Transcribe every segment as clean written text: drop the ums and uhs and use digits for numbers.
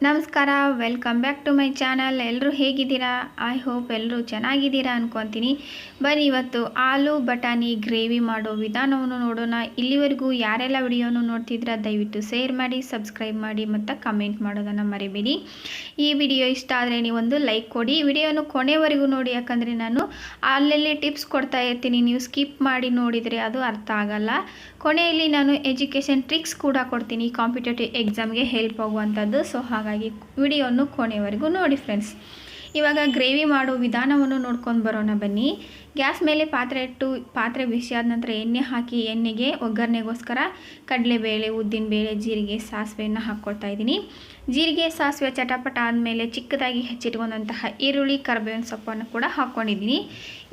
ನಮಸ್ಕಾರ, welcome back to my channel. ಎಲ್ಲರೂ ಹೇಗಿದ್ದೀರಾ? ಐ ಹೋಪ್ ಎಲ್ಲರೂ ಚೆನ್ನಾಗಿದ್ದೀರಾ ಅನ್ಕೊತೀನಿ. ಬನ್ನಿ ಇವತ್ತು ಆಲೂ ಬಟಾಣಿ ಗ್ರೇವಿ ಮಾಡೋ ವಿಧಾನವನ್ನು ನೋಡೋಣ. ಇಲ್ಲಿವರೆಗೂ ಯಾರೆಲ್ಲ ವಿಡಿಯೋನು ನೋಡ್ತಿದ್ರ ದಯವಿಟ್ಟು ಶೇರ್ ಮಾಡಿ, ಸಬ್ಸ್ಕ್ರೈಬ್ ಮಾಡಿ ಮತ್ತು ಕಮೆಂಟ್ ಮಾಡೋದನ್ನು ಮರಿಬೇಡಿ. ಈ ವಿಡಿಯೋ ಇಷ್ಟ ಆದರೆ ನೀವೊಂದು ಲೈಕ್ ಕೊಡಿ. ವಿಡಿಯೋನು ಕೊನೆವರೆಗೂ ನೋಡಿ, ಯಾಕಂದರೆ ನಾನು ಅಲ್ಲಲ್ಲಿ ಟಿಪ್ಸ್ ಕೊಡ್ತಾ ಇರ್ತೀನಿ. ನೀವು ಸ್ಕಿಪ್ ಮಾಡಿ ನೋಡಿದರೆ ಅದು ಅರ್ಥ ಆಗಲ್ಲ. ಕೊನೆಯಲ್ಲಿ ನಾನು ಎಜುಕೇಷನ್ ಟ್ರಿಕ್ಸ್ ಕೂಡ ಕೊಡ್ತೀನಿ, ಕಾಂಪಿಟೇಟಿವ್ ಎಕ್ಸಾಮ್ಗೆ ಹೆಲ್ಪ್ ಆಗುವಂಥದ್ದು. ಸೊ ಹಾಗಾಗಿ ವಿಡಿಯೋನು ಕೊನೆವರೆಗೂ ನೋಡಿ ಫ್ರೆಂಡ್ಸ್. ಇವಾಗ ಗ್ರೇವಿ ಮಾಡೋ ವಿಧಾನವನ್ನು ನೋಡ್ಕೊಂಡು ಬರೋಣ ಬನ್ನಿ. ಗ್ಯಾಸ್ ಮೇಲೆ ಪಾತ್ರೆ ಇಟ್ಟು ಪಾತ್ರೆ ಬಿಸಿ ಆದ ನಂತರ ಎಣ್ಣೆ ಹಾಕಿ, ಎಣ್ಣೆಗೆ ಒಗ್ಗರಣೆಗೋಸ್ಕರ ಕಡಲೆಬೇಳೆ, ಉದ್ದಿನಬೇಳೆ, ಜೀರಿಗೆ, ಸಾಸಿವೆಯನ್ನು ಹಾಕ್ಕೊಳ್ತಾ ಇದ್ದೀನಿ. ಜೀರಿಗೆ ಸಾಸಿವೆ ಚಟಪಟ ಆದಮೇಲೆ ಚಿಕ್ಕದಾಗಿ ಹೆಚ್ಚಿಟ್ಕೊಂಡಂತಹ ಈರುಳ್ಳಿ, ಕರಿಬೇವಿನ ಸೊಪ್ಪನ್ನು ಕೂಡ ಹಾಕ್ಕೊಂಡಿದ್ದೀನಿ.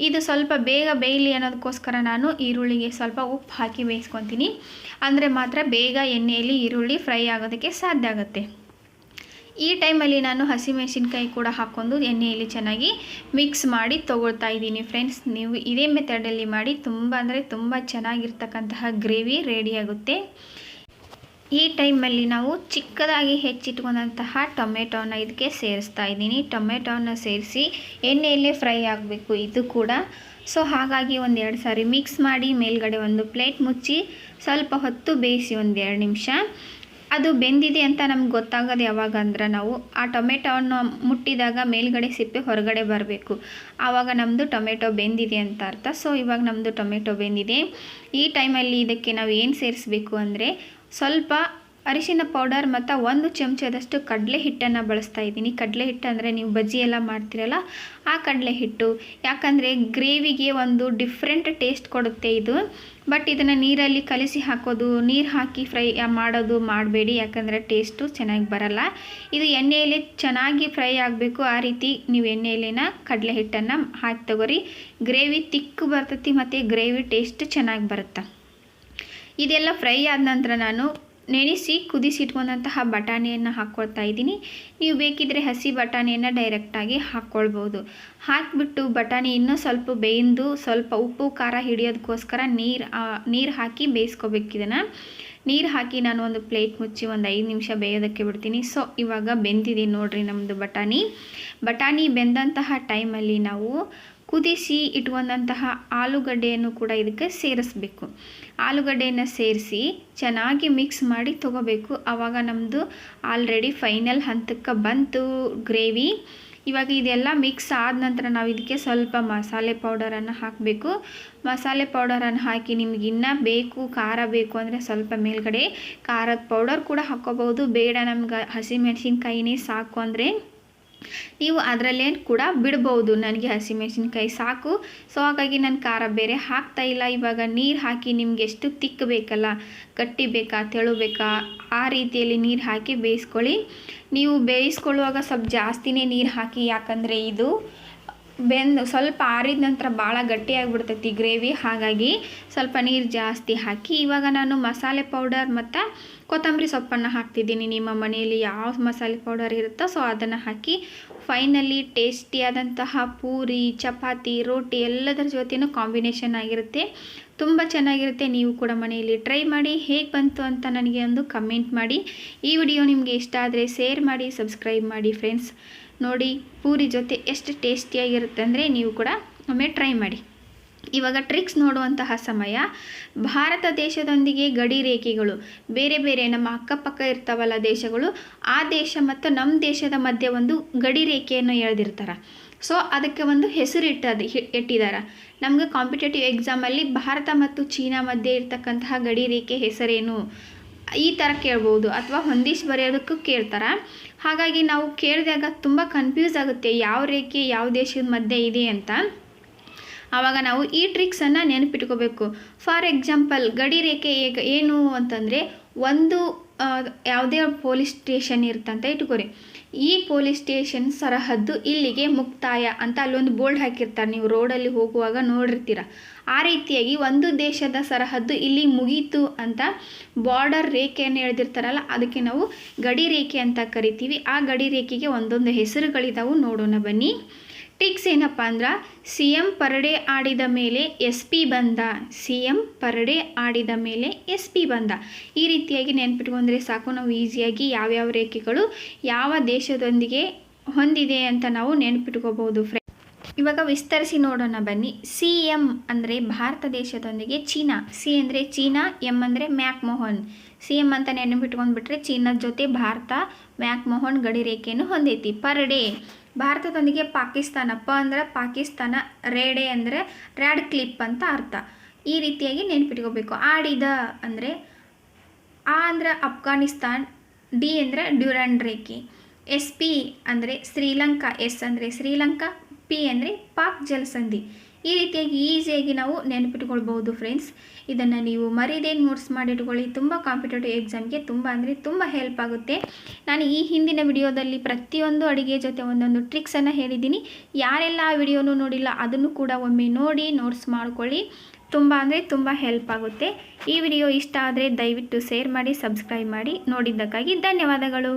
ಇದು ಸ್ವಲ್ಪ ಬೇಗ ಬೇಯಲಿ ಅನ್ನೋದಕ್ಕೋಸ್ಕರ ನಾನು ಈರುಳ್ಳಿಗೆ ಸ್ವಲ್ಪ ಉಪ್ಪು ಹಾಕಿ ಬೇಯಿಸ್ಕೊತೀನಿ. ಅಂದರೆ ಮಾತ್ರ ಬೇಗ ಎಣ್ಣೆಯಲ್ಲಿ ಈರುಳ್ಳಿ ಫ್ರೈ ಆಗೋದಕ್ಕೆ ಸಾಧ್ಯ ಆಗುತ್ತೆ. ಈ ಟೈಮಲ್ಲಿ ನಾನು ಹಸಿಮೆಣಸಿನ್ಕಾಯಿ ಕೂಡ ಹಾಕ್ಕೊಂಡು ಎಣ್ಣೆಯಲ್ಲಿ ಚೆನ್ನಾಗಿ ಮಿಕ್ಸ್ ಮಾಡಿ ತೊಗೊಳ್ತಾ ಇದ್ದೀನಿ ಫ್ರೆಂಡ್ಸ್. ನೀವು ಇದೇ ಮೆಥಡಲ್ಲಿ ಮಾಡಿ, ತುಂಬ ಅಂದರೆ ತುಂಬ ಚೆನ್ನಾಗಿರ್ತಕ್ಕಂತಹ ಗ್ರೇವಿ ರೆಡಿಯಾಗುತ್ತೆ. ಈ ಟೈಮಲ್ಲಿ ನಾವು ಚಿಕ್ಕದಾಗಿ ಹೆಚ್ಚಿಟ್ಕೊಂಡಂತಹ ಟೊಮೆಟೊನ ಇದಕ್ಕೆ ಸೇರಿಸ್ತಾ ಇದ್ದೀನಿ. ಟೊಮೆಟೊನ ಸೇರಿಸಿ ಎಣ್ಣೆಯಲ್ಲೇ ಫ್ರೈ ಆಗಬೇಕು ಇದು ಕೂಡ. ಸೊ ಹಾಗಾಗಿ ಒಂದೆರಡು ಸಾರಿ ಮಿಕ್ಸ್ ಮಾಡಿ ಮೇಲ್ಗಡೆ ಒಂದು ಪ್ಲೇಟ್ ಮುಚ್ಚಿ ಸ್ವಲ್ಪ ಹೊತ್ತು ಬೇಯಿಸಿ, ಒಂದೆರಡು ನಿಮಿಷ. ಅದು ಬೆಂದಿದೆ ಅಂತ ನಮ್ಗೆ ಗೊತ್ತಾಗೋದು ಯಾವಾಗ ಅಂದ್ರೆ, ನಾವು ಆ ಟೊಮೆಟೊವನ್ನು ಮುಟ್ಟಿದಾಗ ಮೇಲ್ಗಡೆ ಸಿಪ್ಪೆ ಹೊರಗಡೆ ಬರಬೇಕು, ಆವಾಗ ನಮ್ಮದು ಟೊಮೆಟೊ ಬೆಂದಿದೆ ಅಂತ ಅರ್ಥ. ಸೊ ಇವಾಗ ನಮ್ಮದು ಟೊಮೆಟೊ ಬೆಂದಿದೆ. ಈ ಟೈಮಲ್ಲಿ ಇದಕ್ಕೆ ನಾವು ಏನು ಸೇರಿಸ್ಬೇಕು ಅಂದರೆ, ಸ್ವಲ್ಪ ಅರಿಶಿನ ಪೌಡರ್ ಮತ್ತು 1 ಚಮಚದಷ್ಟು ಕಡಲೆ ಹಿಟ್ಟನ್ನು ಬಳಸ್ತಾ ಇದ್ದೀನಿ. ಕಡಲೆ ಹಿಟ್ಟು ಅಂದರೆ ನೀವು ಬಜ್ಜಿ ಎಲ್ಲ ಮಾಡ್ತೀರಲ್ಲ ಆ ಕಡಲೆ ಹಿಟ್ಟು. ಯಾಕಂದರೆ ಗ್ರೇವಿಗೆ ಒಂದು ಡಿಫ್ರೆಂಟ್ ಟೇಸ್ಟ್ ಕೊಡುತ್ತೆ ಇದು. ಬಟ್ ಇದನ್ನು ನೀರಲ್ಲಿ ಕಲಸಿ ಹಾಕೋದು, ನೀರು ಹಾಕಿ ಫ್ರೈ ಮಾಡೋದು ಮಾಡಬೇಡಿ, ಯಾಕಂದರೆ ಟೇಸ್ಟು ಚೆನ್ನಾಗಿ ಬರಲ್ಲ. ಇದು ಎಣ್ಣೆಯಲ್ಲಿ ಚೆನ್ನಾಗಿ ಫ್ರೈ ಆಗಬೇಕು. ಆ ರೀತಿ ನೀವು ಎಣ್ಣೆಯಲ್ಲಿನ ಕಡಲೆ ಹಿಟ್ಟನ್ನು ಹಾಕಿ ತಗೋರಿ. ಗ್ರೇವಿ ತಿಕ್ಕು ಬರ್ತೈತಿ ಮತ್ತು ಗ್ರೇವಿ ಟೇಸ್ಟ್ ಚೆನ್ನಾಗಿ ಬರುತ್ತೆ. ಇದೆಲ್ಲ ಫ್ರೈ ಆದ ನಂತರ ನಾನು ನೆನೆಸಿ ಕುದಿಸಿಟ್ಕೊಂಡಂತಹ ಬಟಾಣಿಯನ್ನು ಹಾಕ್ಕೊಳ್ತಾ ಇದ್ದೀನಿ. ನೀವು ಬೇಕಿದ್ದರೆ ಹಸಿ ಬಟಾಣಿಯನ್ನು ಡೈರೆಕ್ಟಾಗಿ ಹಾಕ್ಕೊಳ್ಬೋದು. ಹಾಕಿಬಿಟ್ಟು ಬಟಾಣಿ ಇನ್ನೂ ಸ್ವಲ್ಪ ಬೇಯ್ದು ಸ್ವಲ್ಪ ಉಪ್ಪು ಖಾರ ಹಿಡಿಯೋದಕ್ಕೋಸ್ಕರ ನೀರು ಹಾಕಿ ಬೇಯಿಸ್ಕೋಬೇಕು. ಇದನ್ನು ನೀರು ಹಾಕಿ ನಾನು ಒಂದು ಪ್ಲೇಟ್ ಮುಚ್ಚಿ ಒಂದು 5 ನಿಮಿಷ ಬೇಯೋದಕ್ಕೆ ಬಿಡ್ತೀನಿ. ಸೊ ಇವಾಗ ಬೆಂದಿದೆ ನೋಡಿರಿ ನಮ್ಮದು ಬಟಾಣಿ ಬೆಂದಂತಹ ಟೈಮಲ್ಲಿ ನಾವು ಕುದಿಸಿ ಇಟ್ಕೊಂಡಂತಹ ಆಲೂಗಡ್ಡೆಯನ್ನು ಕೂಡ ಇದಕ್ಕೆ ಸೇರಿಸ್ಬೇಕು. ಆಲೂಗಡ್ಡೆಯನ್ನು ಸೇರಿಸಿ ಚೆನ್ನಾಗಿ ಮಿಕ್ಸ್ ಮಾಡಿ ತೊಗೋಬೇಕು. ಆವಾಗ ನಮ್ಮದು ಆಲ್ರೆಡಿ ಫೈನಲ್ ಹಂತಕ್ಕೆ ಬಂತು ಗ್ರೇವಿ. ಇವಾಗ ಇದೆಲ್ಲ ಮಿಕ್ಸ್ ಆದ ನಂತರ ನಾವು ಇದಕ್ಕೆ ಸ್ವಲ್ಪ ಮಸಾಲೆ ಪೌಡರನ್ನು ಹಾಕಬೇಕು. ಮಸಾಲೆ ಪೌಡರನ್ನು ಹಾಕಿ ನಿಮ್ಗೆ ಇನ್ನೂ ಬೇಕು, ಖಾರ ಬೇಕು ಅಂದರೆ ಸ್ವಲ್ಪ ಮೇಲ್ಗಡೆ ಖಾರದ ಪೌಡರ್ ಕೂಡ ಹಾಕ್ಕೋಬೋದು. ಬೇಡ ನಮ್ಗೆ ಹಸಿಮೆಣಸಿನ್ಕಾಯಿನೇ ಸಾಕು ಅಂದರೆ ನೀವು ಅದರಲ್ಲೇ ಕೂಡ ಬಿಡ್ಬೋದು. ನನಗೆ ಹಸಿಮೆಣಸಿನ್ಕಾಯಿ ಸಾಕು, ಸೊ ಹಾಗಾಗಿ ನಾನು ಖಾರ ಬೇರೆ ಹಾಕ್ತಾ ಇಲ್ಲ. ಇವಾಗ ನೀರು ಹಾಕಿ ನಿಮ್ಗೆ ಎಷ್ಟು ತಿಕ್ಕಬೇಕಲ್ಲ, ಗಟ್ಟಿ ಬೇಕಾ ತೆಳು ಬೇಕಾ ಆ ರೀತಿಯಲ್ಲಿ ನೀರು ಹಾಕಿ ಬೇಯಿಸ್ಕೊಳ್ಳಿ. ನೀವು ಬೇಯಿಸ್ಕೊಳ್ಳುವಾಗ ಸ್ವಲ್ಪ ಜಾಸ್ತಿನೇ ನೀರು ಹಾಕಿ, ಯಾಕಂದರೆ ಇದು ಸ್ವಲ್ಪ ಆರಿದ ನಂತರ ಭಾಳ ಗಟ್ಟಿಯಾಗಿಬಿಡ್ತೈತಿ ಗ್ರೇವಿ. ಹಾಗಾಗಿ ಸ್ವಲ್ಪ ನೀರು ಜಾಸ್ತಿ ಹಾಕಿ ಇವಾಗ ನಾನು ಮಸಾಲೆ ಪೌಡರ್ ಮತ್ತು ಕೊತ್ತಂಬರಿ ಸೊಪ್ಪನ್ನು ಹಾಕ್ತಿದ್ದೀನಿ. ನಿಮ್ಮ ಮನೆಯಲ್ಲಿ ಯಾವ ಮಸಾಲೆ ಪೌಡರ್ ಇರುತ್ತೋ ಸೊ ಅದನ್ನು ಹಾಕಿ ಫೈನಲಿ ಟೇಸ್ಟಿಯಾದಂತಹ ಪೂರಿ, ಚಪಾತಿ, ರೋಟಿ ಎಲ್ಲದರ ಜೊತೆನೂ ಕಾಂಬಿನೇಷನ್ ಆಗಿರುತ್ತೆ. ತುಂಬ ಚೆನ್ನಾಗಿರುತ್ತೆ. ನೀವು ಕೂಡ ಮನೆಯಲ್ಲಿ ಟ್ರೈ ಮಾಡಿ. ಹೇಗೆ ಬಂತು ಅಂತ ನನಗೆ ಒಂದು ಕಮೆಂಟ್ ಮಾಡಿ. ಈ ವಿಡಿಯೋ ನಿಮಗೆ ಇಷ್ಟ ಆದರೆ ಶೇರ್ ಮಾಡಿ, ಸಬ್ಸ್ಕ್ರೈಬ್ ಮಾಡಿ ಫ್ರೆಂಡ್ಸ್. ನೋಡಿ ಪೂರಿ ಜೊತೆ ಎಷ್ಟು ಟೇಸ್ಟಿಯಾಗಿರುತ್ತೆ ಅಂದರೆ ನೀವು ಕೂಡ ಒಮ್ಮೆ ಟ್ರೈ ಮಾಡಿ. ಇವಾಗ ಟ್ರಿಕ್ಸ್ ನೋಡುವಂತಹ ಸಮಯ. ಭಾರತ ದೇಶದೊಂದಿಗೆ ಗಡಿ ರೇಖೆಗಳು ಬೇರೆ ಬೇರೆ ನಮ್ಮ ಅಕ್ಕಪಕ್ಕ ಇರ್ತಾವಲ್ಲ ದೇಶಗಳು, ಆ ದೇಶ ಮತ್ತು ನಮ್ಮ ದೇಶದ ಮಧ್ಯೆ ಒಂದು ಗಡಿ ರೇಖೆಯನ್ನು ಎಳೆದಿರ್ತಾರೆ. ಸೊ ಅದಕ್ಕೆ ಒಂದು ಹೆಸರು ಇಟ್ಟಿದ್ದಾರೆ. ನಮಗೆ ಕಾಂಪಿಟೇಟಿವ್ ಎಕ್ಸಾಮಲ್ಲಿ ಭಾರತ ಮತ್ತು ಚೀನಾ ಮಧ್ಯೆ ಇರ್ತಕ್ಕಂತಹ ಗಡಿ ರೇಖೆ ಹೆಸರೇನು ಈ ಥರ ಕೇಳ್ಬೋದು, ಅಥವಾ ಹೊಂದಿಸಿ ಬರೆಯೋದಕ್ಕೂ ಕೇಳ್ತಾರೆ. ಹಾಗಾಗಿ ನಾವು ಕೇಳಿದಾಗ ತುಂಬ ಕನ್ಫ್ಯೂಸ್ ಆಗುತ್ತೆ, ಯಾವ ರೇಖೆ ಯಾವ ದೇಶದ ಮಧ್ಯೆ ಇದೆ ಅಂತ. ಆವಾಗ ನಾವು ಈ ಟ್ರಿಕ್ಸನ್ನು ನೆನಪಿಟ್ಕೋಬೇಕು. ಫಾರ್ ಎಕ್ಸಾಂಪಲ್ ಗಡಿ ರೇಖೆ ಏನು ಅಂತಂದರೆ, ಒಂದು ಯಾವುದೇ ಪೊಲೀಸ್ ಸ್ಟೇಷನ್ ಇರ್ತಂತ ಇಟ್ಕೋರಿ. ಈ ಪೊಲೀಸ್ ಸ್ಟೇಷನ್ ಸರಹದ್ದು ಇಲ್ಲಿಗೆ ಮುಕ್ತಾಯ ಅಂತ ಅಲ್ಲೊಂದು ಬೋರ್ಡ್ ಹಾಕಿರ್ತಾರೆ, ನೀವು ರೋಡಲ್ಲಿ ಹೋಗುವಾಗ ನೋಡಿರ್ತೀರ. ಆ ರೀತಿಯಾಗಿ ಒಂದು ದೇಶದ ಸರಹದ್ದು ಇಲ್ಲಿ ಮುಗೀತು ಅಂತ ಬಾರ್ಡರ್ ರೇಖೆಯನ್ನು ಎಳೆದಿರ್ತಾರಲ್ಲ, ಅದಕ್ಕೆ ನಾವು ಗಡಿ ರೇಖೆ ಅಂತ ಕರಿತೀವಿ. ಆ ಗಡಿ ರೇಖೆಗೆ ಒಂದೊಂದು ಹೆಸರುಗಳಿದಾವೆ, ನೋಡೋಣ ಬನ್ನಿ. ಟ್ರಿಕ್ಸ್ ಏನಪ್ಪ ಅಂದ್ರೆ CM ಪರಡೆ ಆಡಿದ ಮೇಲೆ SP ಬಂದ, CM ಪರಡೆ ಆಡಿದ ಮೇಲೆ SP ಬಂದ. ಈ ರೀತಿಯಾಗಿ ನೆನ್ಪಿಟ್ಕೊಂಡ್ರೆ ಸಾಕು. ನಾವು ಈಸಿಯಾಗಿ ಯಾವ್ಯಾವ ರೇಖೆಗಳು ಯಾವ ದೇಶದೊಂದಿಗೆ ಹೊಂದಿದೆ ಅಂತ ನಾವು ನೆನ್ಪಿಟ್ಕೋಬಹುದು ಫ್ರೆಂಡ್ಸ್. ಇವಾಗ ವಿಸ್ತರಿಸಿ ನೋಡೋಣ ಬನ್ನಿ. CM ಅಂದರೆ ಭಾರತ ದೇಶದೊಂದಿಗೆ ಚೀನಾ. C ಅಂದರೆ ಚೀನಾ, M ಅಂದರೆ ಮ್ಯಾಕ್ಮೋಹನ್. CM ಅಂತ ನೆನಪಿಟ್ಕೊಂಡ್ಬಿಟ್ರೆ ಚೀನಾದ ಜೊತೆ ಭಾರತ ಮ್ಯಾಕ್ಮೋಹನ್ ಗಡಿ ರೇಖೆಯನ್ನು ಹೊಂದೈತಿ. ಪರಡೆ ಭಾರತದೊಂದಿಗೆ ಪಾಕಿಸ್ತಾನ. ಪ ಅಂದರೆ ಪಾಕಿಸ್ತಾನ, ರೇಡೆ ಅಂದರೆ ರ್ಯಾಡ್ ಕ್ಲಿಪ್ ಅಂತ ಅರ್ಥ. ಈ ರೀತಿಯಾಗಿ ನೆನ್ಪಿಟ್ಕೋಬೇಕು. ಆಡಿದ ಅಂದರೆ ಆ ಅಂದರೆ ಅಫ್ಘಾನಿಸ್ತಾನ್, ಡಿ ಅಂದರೆ ಡ್ಯೂರಾಂಡ್ ರೇಖೆ. SP ಅಂದರೆ ಶ್ರೀಲಂಕಾ, S ಅಂದರೆ ಶ್ರೀಲಂಕಾ, P ಅಂದರೆ ಪಾಕ್ ಜಲಸಂಧಿ. ಈ ರೀತಿಯಾಗಿ ಈಸಿಯಾಗಿ ನಾವು ನೆನಪಿಟ್ಕೊಳ್ಬೋದು ಫ್ರೆಂಡ್ಸ್. ಇದನ್ನು ನೀವು ಮರೀದೇ ನೋಟ್ಸ್ ಮಾಡಿಟ್ಕೊಳ್ಳಿ. ತುಂಬ ಕಾಂಪಿಟೇಟಿವ್ ಎಕ್ಸಾಮ್ಗೆ ತುಂಬ ಅಂದರೆ ತುಂಬ ಹೆಲ್ಪ್ ಆಗುತ್ತೆ. ನಾನು ಈ ಹಿಂದಿನ ವಿಡಿಯೋದಲ್ಲಿ ಪ್ರತಿಯೊಂದು ಅಡುಗೆ ಜೊತೆ ಒಂದೊಂದು ಟ್ರಿಕ್ಸನ್ನು ಹೇಳಿದ್ದೀನಿ. ಯಾರೆಲ್ಲ ಆ ವಿಡಿಯೋನು ನೋಡಿಲ್ಲ ಅದನ್ನು ಕೂಡ ಒಮ್ಮೆ ನೋಡಿ ನೋಟ್ಸ್ ಮಾಡ್ಕೊಳ್ಳಿ. ತುಂಬ ಅಂದರೆ ತುಂಬ ಹೆಲ್ಪ್ ಆಗುತ್ತೆ. ಈ ವಿಡಿಯೋ ಇಷ್ಟ ಆದರೆ ದಯವಿಟ್ಟು ಶೇರ್ ಮಾಡಿ, ಸಬ್ಸ್ಕ್ರೈಬ್ ಮಾಡಿ. ನೋಡಿದ್ದಕ್ಕಾಗಿ ಧನ್ಯವಾದಗಳು.